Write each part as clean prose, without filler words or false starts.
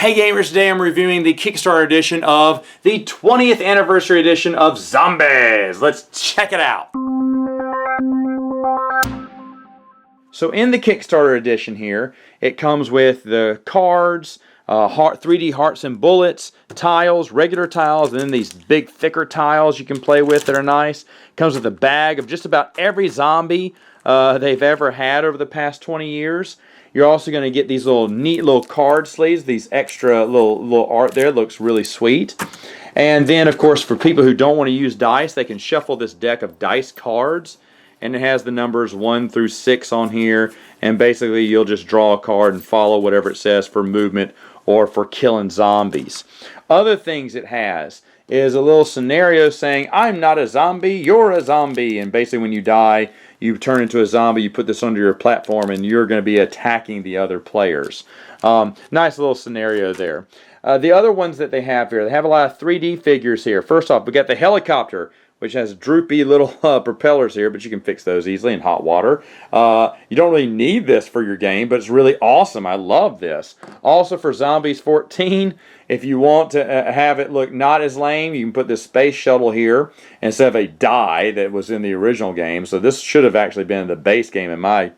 Hey gamers, today I'm reviewing the Kickstarter edition of the 20th anniversary edition of Zombies. Let's check it out. So in the Kickstarter edition here, it comes with the cards, 3D hearts and bullets, tiles, regular tiles, and then these big thicker tiles you can play with that are nice. It comes with a bag of just about every zombie they've ever had over the past 20 years. You're also going to get these little neat little card sleeves, these extra little art there. Looks really sweet. And then, of course, for people who don't want to use dice, they can shuffle this deck of dice cards. And it has the numbers 1 through 6 on here. And basically, you'll just draw a card and follow whatever it says for movement or for killing zombies. Other things it has is a little scenario saying, I'm not a zombie, you're a zombie. And basically, when you die, you turn into a zombie, you put this under your platform, and you're going to be attacking the other players. Nice little scenario there. The other ones that they have here, they have a lot of 3D figures here. First off, we got the helicopter, which has droopy little propellers here, but you can fix those easily in hot water. You don't really need this for your game, but it's really awesome. I love this. Also for Zombies 14, if you want to have it look not as lame, you can put this space shuttle here instead of a die that was in the original game. So this should have actually been the base game in my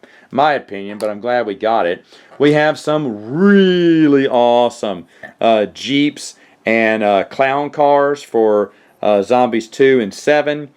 opinion, but I'm glad we got it. We have some really awesome Jeeps and clown cars for Zombies 2 and 7,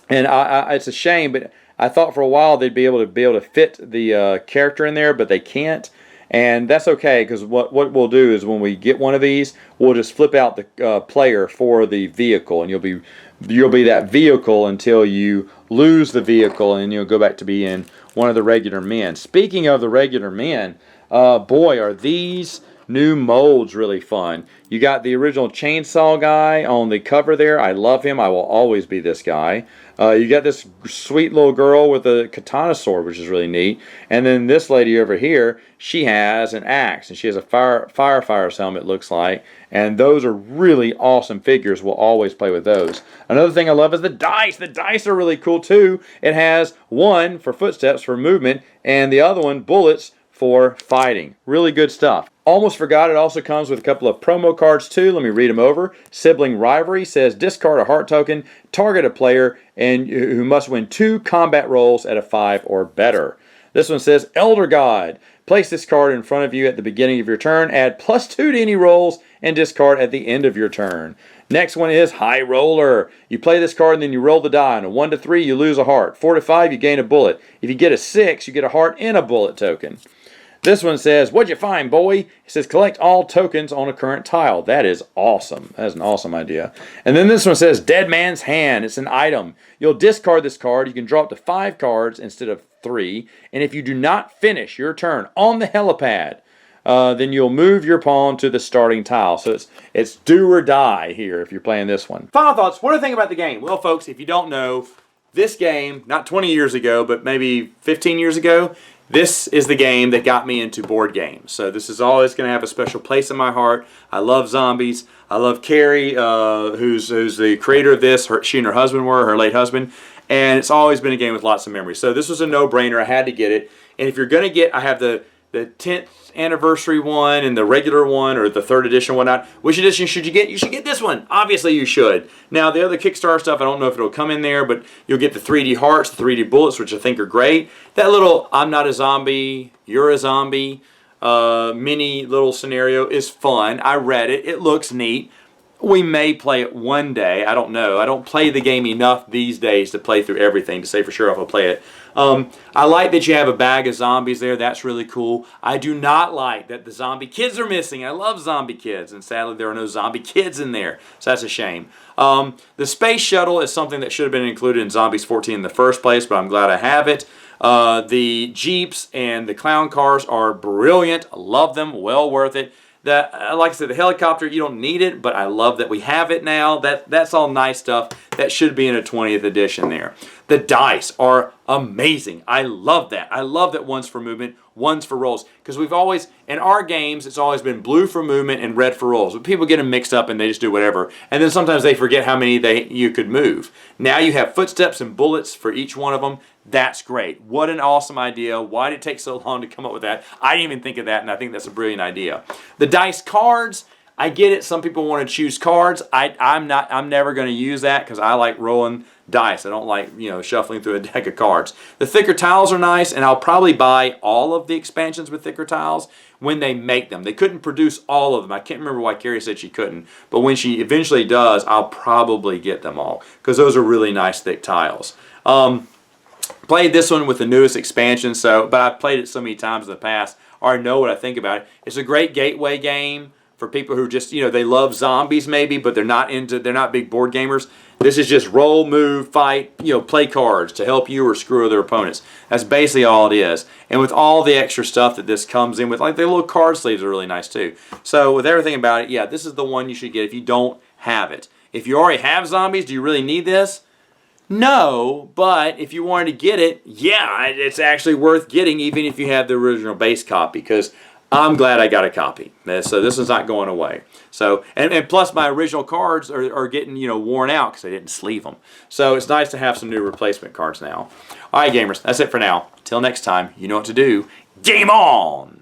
and it's a shame, but I thought for a while they'd be able to fit the character in there, but they can't, and that's okay, because what we'll do is when we get one of these, we'll just flip out the player for the vehicle, and you'll be that vehicle until you lose the vehicle, and you'll go back to being one of the regular men. Speaking of the regular men, boy, are these new molds really fun. You got the original chainsaw guy on the cover there. I love him. I will always be this guy. You got this sweet little girl with a katana sword, which is really neat. And then this lady over here, she has an axe, and she has a firefighter's helmet, looks like. And those are really awesome figures. We'll always play with those. Another thing I love is the dice. The dice are really cool too. It has one for footsteps for movement, and the other one, bullets, for fighting. Really good stuff. Almost forgot, it also comes with a couple of promo cards too. Let me read them over. Sibling Rivalry says discard a heart token, target a player, and who must win 2 combat rolls at a 5 or better. This one says Elder God. Place this card in front of you at the beginning of your turn, add +2 to any rolls, and discard at the end of your turn. Next one is High Roller. You play this card and then you roll the die. On a 1 to 3, you lose a heart. 4 to 5, you gain a bullet. If you get a 6, you get a heart and a bullet token. This one says, what'd you find, boy? It says, collect all tokens on a current tile. That is awesome. That is an awesome idea. And then this one says, Dead Man's Hand. It's an item. You'll discard this card. You can draw up to 5 cards instead of 3. And if you do not finish your turn on the helipad, then you'll move your pawn to the starting tile. So it's do or die here if you're playing this one. Final thoughts. What do you think about the game? Well, folks, if you don't know, this game, not 20 years ago, but maybe 15 years ago, this is the game that got me into board games. So this is always going to have a special place in my heart. I love zombies. I love Carrie, who's the creator of this. She and her husband were, her late husband. And it's always been a game with lots of memories. So this was a no-brainer. I had to get it. And if you're going to get, I have the 10th anniversary one and the regular one, or the 3rd edition, whatnot. Which edition should you get? You should get this one. Obviously you should. Now the other Kickstarter stuff, I don't know if it'll come in there, but you'll get the 3D hearts, the 3D bullets, which I think are great. That little I'm not a zombie, you're a zombie mini little scenario is fun. I read it. It looks neat. We may play it one day. I don't know. I don't play the game enough these days to play through everything to say for sure if I'll play it. I like that you have a bag of zombies there. That's really cool. I do not like that the zombie kids are missing. I love zombie kids, and sadly there are no zombie kids in there. So that's a shame. The space shuttle is something that should have been included in Zombies 14 in the first place, but I'm glad I have it. The Jeeps and the clown cars are brilliant. I love them. Well worth it. Like I said, the helicopter, you don't need it, but I love that we have it now. That's all nice stuff. That should be in a 20th edition there. The dice are amazing. I love that. I love that one's for movement, one's for rolls. Because we've always, in our games, it's always been blue for movement and red for rolls. But people get them mixed up and they just do whatever. And then sometimes they forget how many you could move. Now you have footsteps and bullets for each one of them. That's great. What an awesome idea. Why did it take so long to come up with that? I didn't even think of that, and I think that's a brilliant idea. The dice cards, I get it. Some people want to choose cards. I'm never going to use that because I like rolling dice. I don't like, shuffling through a deck of cards. The thicker tiles are nice, and I'll probably buy all of the expansions with thicker tiles when they make them. They couldn't produce all of them. I can't remember why Carrie said she couldn't, but when she eventually does, I'll probably get them all because those are really nice thick tiles. Played this one with the newest expansion, but I've played it so many times in the past, or I know what I think about it. It's a great gateway game for people who just, they love zombies maybe, but they're not big board gamers. This is just roll, move, fight, play cards to help you or screw other opponents. That's basically all it is. And with all the extra stuff that this comes in with, like the little card sleeves are really nice too. So with everything about it, yeah, this is the one you should get if you don't have it. If you already have zombies, do you really need this? No, but if you wanted to get it, yeah, it's actually worth getting even if you have the original base copy, because I'm glad I got a copy. So this is not going away. So and plus my original cards are getting worn out because I didn't sleeve them. So it's nice to have some new replacement cards now. All right, gamers, that's it for now. Till next time, you know what to do. Game on!